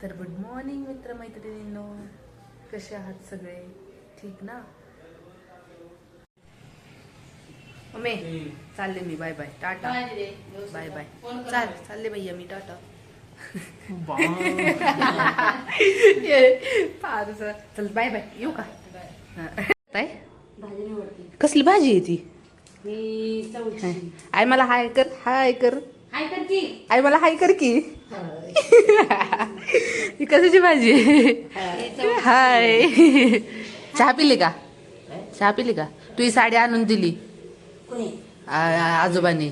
तर good morning मित्रमैत्रिणींनो, कसे आहात सगळे? ठीक ना? मम्मी चालले मी, bye bye, tata, bye bye, चालले भैया मी, टाटा. चल बाय बाय, येऊ का? कसली भाजी आहे ती? आई मला हाय कर, हाय कर, हाय कर की. आई मला हाय कर की. ही कशाची भाजी आहे? हाय. चहा पिली का? चहा पिली का? तू ही साडी आणून दिली आजोबांनी.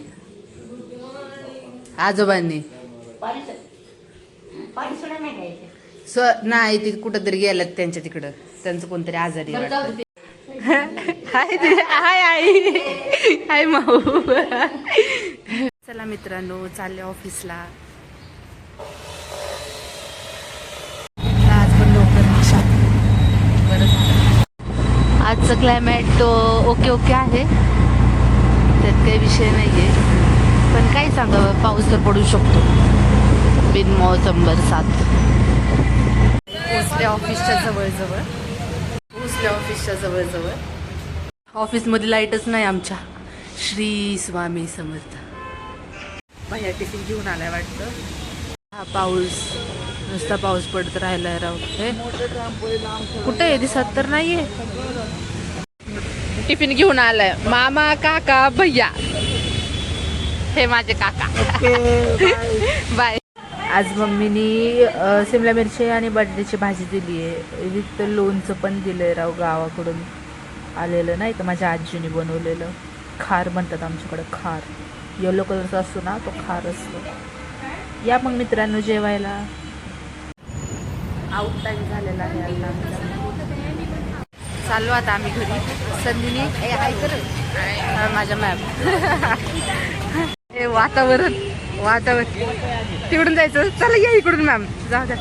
नाही, ती कुठंतरी गेल्यात त्यांच्या तिकडं, त्यांचं कोणतरी आजारी आहे वाटतं. हाय हाय आई, हाय माऊ. चला मित्रांनो, चालले ऑफिसला. आज पण लवकर रिक्षा. आजचं क्लायमेट ओके ओके आहे, त्यात काही विषय नाहीये, पण काय सांगावं, पाऊस तर पडू शकतो. बिनमौसम बरसात. पोचले ऑफिसच्या जवळ. ऑफिसमध्ये लाईटच नाही आमच्या. श्री स्वामी समर्थ. भैया टिफिन घेऊन आलाय वाटतं. हा पाऊस, नुसता पाऊस पडत राहिलाय राव. हे कुठे आहे? दिसत तर नाहीये. टिफिन घेऊन आलाय मामा, काका, भैया. हे माझे काका. बाय. आज मम्मीनी शिमला मिरची आणि बटाट्याची भाजी दिली आहे, विथ लोणचं पण दिलंय राव, गावाकडून आलेलं नाही का, माझ्या आजीने बनवलेलं. खार म्हणतात आमच्याकडे, खार. येलो कलरचा असतो ना, तो खार असतो. या मग मित्रांनो जेवायला. आउट टाइम झालेला आहे आता. चाललो आता आम्ही घरी. संधीने हाय कर माझ्या मॅम. हे वातावरण तिकडून जायचं. चला या इकडून मॅम, जाऊ द्या.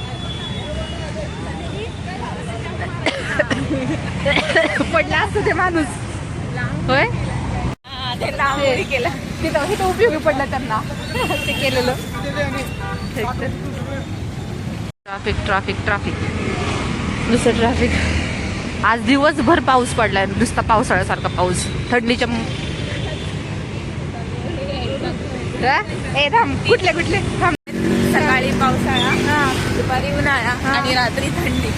पडला असतो ते माणूस, होय केलं तिथं उपयोगी पडला त्यांना ते केलेलं. ट्राफिक नुसतं ट्राफिक. आज दिवसभर पाऊस पडलाय, नुसता पावसाळ्यासारखा पाऊस. थंडीच्या कुठले सकाळी पावसाळा, दुपारी उन्हाळा आणि रात्री थंडी.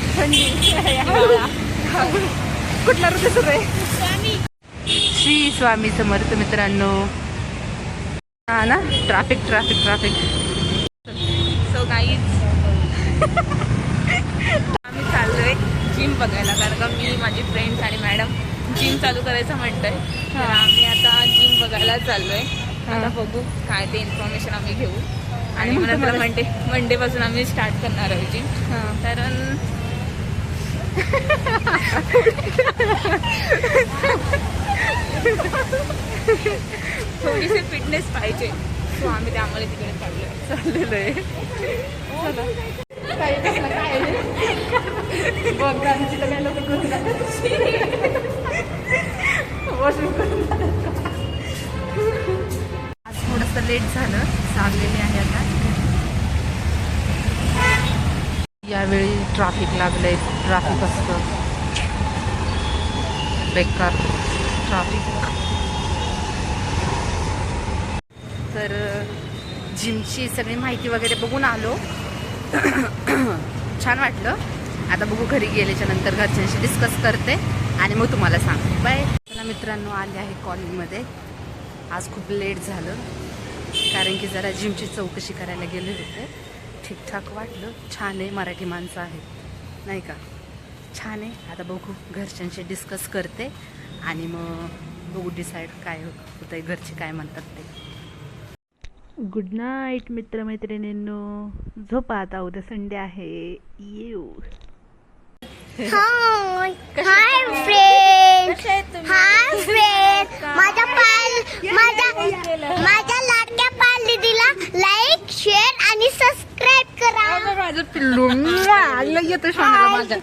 कुठला ऋतू सुरू आहे? श्री स्वामी समर्थ मित्रांनो. हा ना, ट्राफिक. सो गाईज, आम्ही चाललोय जिम बघायला, कारण का मी, माझी फ्रेंड्स आणि मॅडम जिम चालू करायचं म्हणतोय. तर आम्ही आता जिम बघायला चाललोय. आता बघू काय ते इन्फॉर्मेशन आम्ही घेऊ, आणि नंतर मंडे पासून आम्ही स्टार्ट करणार आहोत जिम. कारण थोडीशी फिटनेस पाहिजे, सो आम्ही त्यामुळे तिकडे चाललेलो आहे. आज थोडंसं लेट झालं, चाललेले आहे आता. यावेळी ट्राफिक लागलंय. ट्राफिक असतं बेकार ट्राफिक. तर जिमची सगळी माहिती वगैरे बघून आलो. छान वाटलं. आता बघू, घरी गेल्याच्या नंतर घरच्यांशी डिस्कस करते आणि मग तुम्हाला सांगते. बाय. चला मित्रांनो, आले आहे कॉलेजमध्ये. आज खूप लेट झालं, कारण की जरा जिमची चौकशी करायला गेले होते. ठीकठाक वाटलं. छान आहे, मराठी माणसं आहेत नाही का, छान आहे. आता बघू, घरच्यांशी डिस्कस करते आणि मग बघू डिसाईड काय होतं आहे, घरचे काय म्हणतात ते. गुड नाईट मित्रमैत्रिणींनो, झोपा आता, उद्या संडे आहे. येऊ. हाय फ्रेंड, माझ्या लाडक्या पालदीला लाईक, शेअर आणि सबस्क्राईब करा. माझं पिल्लू येतं माझ्या.